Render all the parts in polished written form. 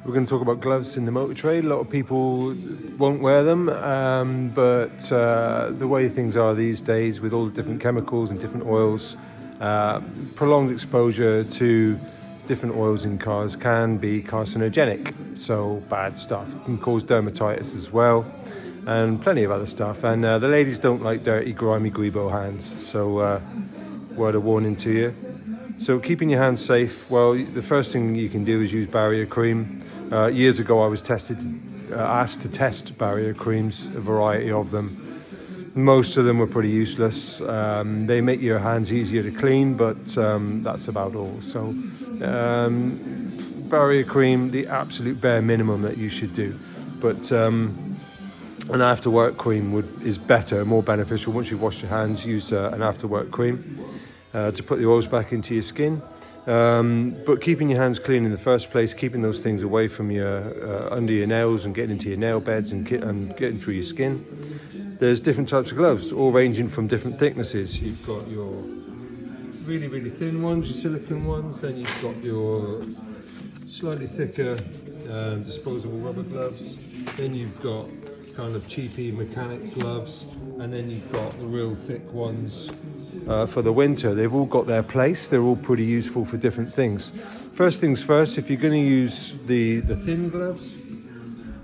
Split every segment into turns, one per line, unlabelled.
We're going to talk about gloves in the motor trade. A lot of people won't wear them, but the way things are these days with all the different chemicals and different oils, prolonged exposure to different oils in cars can be carcinogenic, so bad stuff. It can cause dermatitis as well, and plenty of other stuff. And the ladies don't like dirty, grimy Grebo hands, so word of warning to you. So keeping your hands safe, well, the first thing you can do is use barrier cream. Years ago I was asked to test barrier creams, a variety of them. Most of them were pretty useless. They make your hands easier to clean, but that's about all. So barrier cream, the absolute bare minimum that you should do. But an after work cream is better, more beneficial. Once you've washed your hands, use an after work cream to put the oils back into your skin. But keeping your hands clean in the first place, keeping those things away from your under your nails and getting into your nail beds and getting through your skin. There's different types of gloves, all ranging from different thicknesses. You've got your really, really thin ones, your silicone ones, then you've got your slightly thicker disposable rubber gloves, then you've got kind of cheapy mechanic gloves, and then you've got the real thick ones for the winter. They've all got their place. They're all pretty useful for different things. First things first, if you're going to use the thin gloves,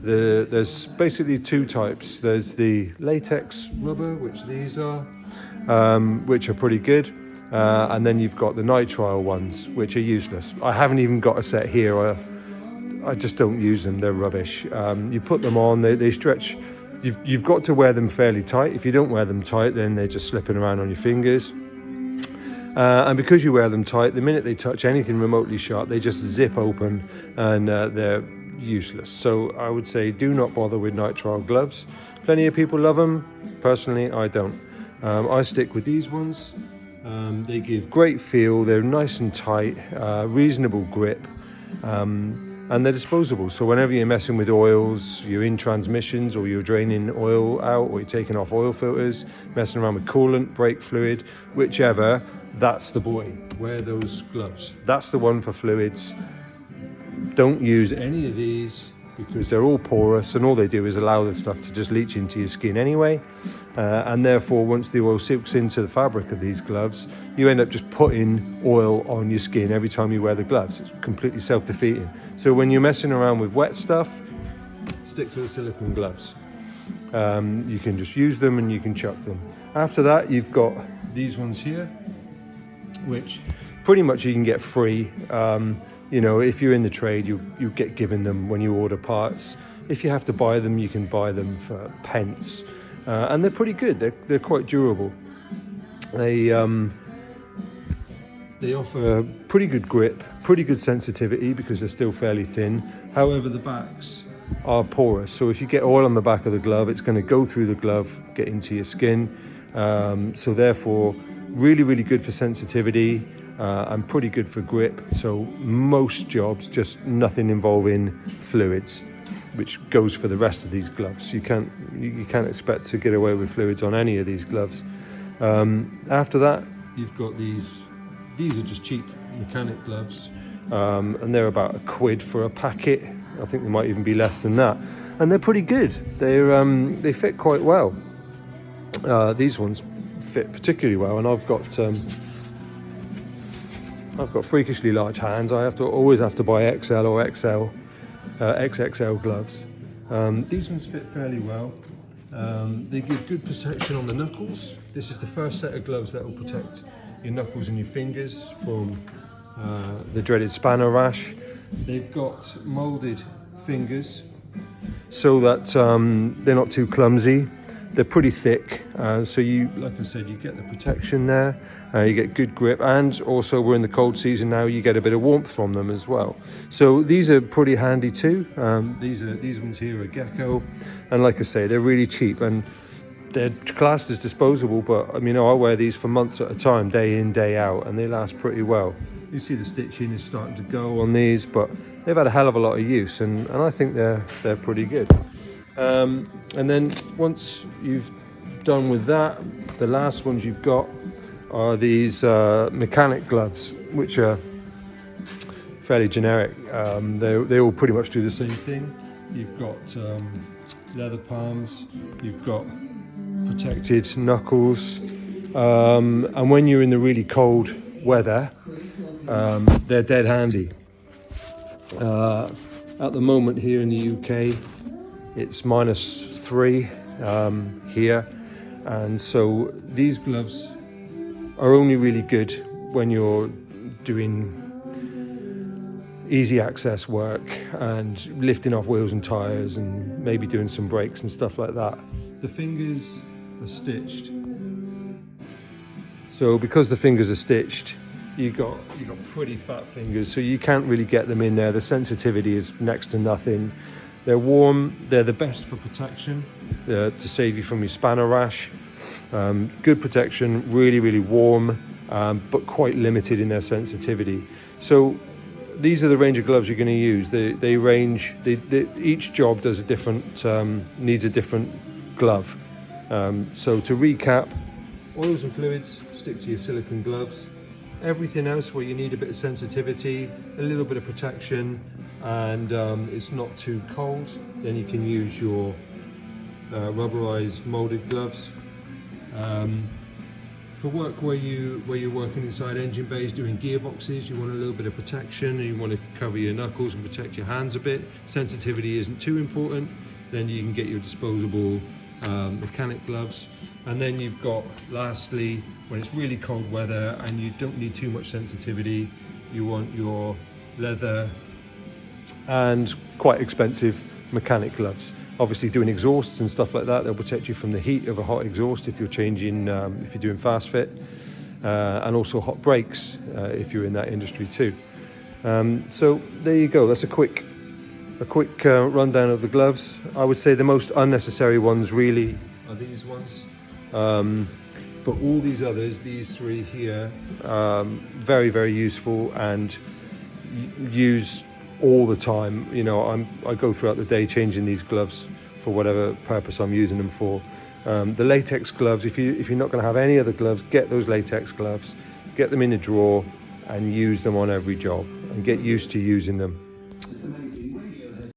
there's basically two types. There's the latex rubber, which these are, which are pretty good, and then you've got the nitrile ones, which are useless. I haven't even got a set here. I just don't use them. They're rubbish. You put them on, they stretch. You've got to wear them fairly tight. If you don't wear them tight, then they're just slipping around on your fingers. And because you wear them tight, the minute they touch anything remotely sharp, they just zip open, and they're useless. So I would say do not bother with nitrile gloves. Plenty of people love them. Personally, I don't. I stick with these ones. They give great feel. They're nice and tight, reasonable grip. And they're disposable, so whenever you're messing with oils, you're in transmissions, or you're draining oil out, or you're taking off oil filters, messing around with coolant, brake fluid, whichever, that's the boy. Wear those gloves. That's the one for fluids. Don't use any of these because they're all porous, and all they do is allow the stuff to just leach into your skin anyway, and therefore once the oil soaks into the fabric of these gloves, you end up just putting oil on your skin every time you wear the gloves. It's completely self-defeating. So when you're messing around with wet stuff, stick to the silicone gloves. You can just use them and you can chuck them. After that, you've got these ones here, which pretty much you can get free. You know, if you're in the trade, you get given them when you order parts. If you have to buy them, you can buy them for pence, and they're pretty good. They're quite durable. They offer pretty good grip, pretty good sensitivity because they're still fairly thin. However, the backs are porous, so if you get oil on the back of the glove, it's going to go through the glove, get into your skin. So therefore, really, really good for sensitivity. And pretty good for grip. So most jobs, just nothing involving fluids, which goes for the rest of these gloves. You can't expect to get away with fluids on any of these gloves. After that, you've got these are just cheap mechanic gloves, and they're about £1 for a packet. I think they might even be less than that, and they're pretty good. They fit quite well. These ones fit particularly well, and I've got freakishly large hands. I always have to buy XL or XXL gloves. These ones fit fairly well. They give good protection on the knuckles. This is the first set of gloves that will protect your knuckles and your fingers from the dreaded spanner rash. They've got molded fingers so that they're not too clumsy. They're pretty thick, so like I said, you get the protection there, you get good grip, and also we're in the cold season now, you get a bit of warmth from them as well. So these are pretty handy too. These ones here are Gecko, and like I say, they're really cheap, and they're classed as disposable, but I mean, I wear these for months at a time, day in, day out, and they last pretty well. You see the stitching is starting to go on these, but they've had a hell of a lot of use, and I think they're pretty good. And then once you've done with that, the last ones you've got are these mechanic gloves, which are fairly generic. They all pretty much do the same thing. You've got leather palms, you've got protected knuckles, and when you're in the really cold weather, they're dead handy. At the moment here in the UK, it's -3 here, and so these gloves are only really good when you're doing easy access work and lifting off wheels and tires and maybe doing some brakes and stuff like that. The fingers are stitched, so because the fingers are stitched, you got pretty fat fingers, so you can't really get them in there. The sensitivity is next to nothing. They're warm, they're the best for protection, to save you from your spanner rash. Good protection, really warm, but quite limited in their sensitivity. So these are the range of gloves you're going to use. Each job does a different, needs a different glove. So to recap, oils and fluids, stick to your silicone gloves. Everything else where you need a bit of sensitivity, a little bit of protection, and it's not too cold, then you can use your rubberized molded gloves. For work where you're working inside engine bays doing gearboxes, you want a little bit of protection and you want to cover your knuckles and protect your hands a bit. Sensitivity isn't too important, then you can get your disposable mechanic gloves. And then you've got, lastly, when it's really cold weather and you don't need too much sensitivity, you want your leather and quite expensive mechanic gloves. Obviously doing exhausts and stuff like that, they'll protect you from the heat of a hot exhaust if you're changing, if you're doing fast fit, and also hot brakes if you're in that industry too. So there you go, that's a quick rundown of the gloves. I would say the most unnecessary ones really are these ones, but all these others, these three here, very useful and used all the time. You know, I go throughout the day changing these gloves for whatever purpose I'm using them for. The latex gloves, if you're not going to have any other gloves, get those latex gloves, get them in a drawer and use them on every job and get used to using them.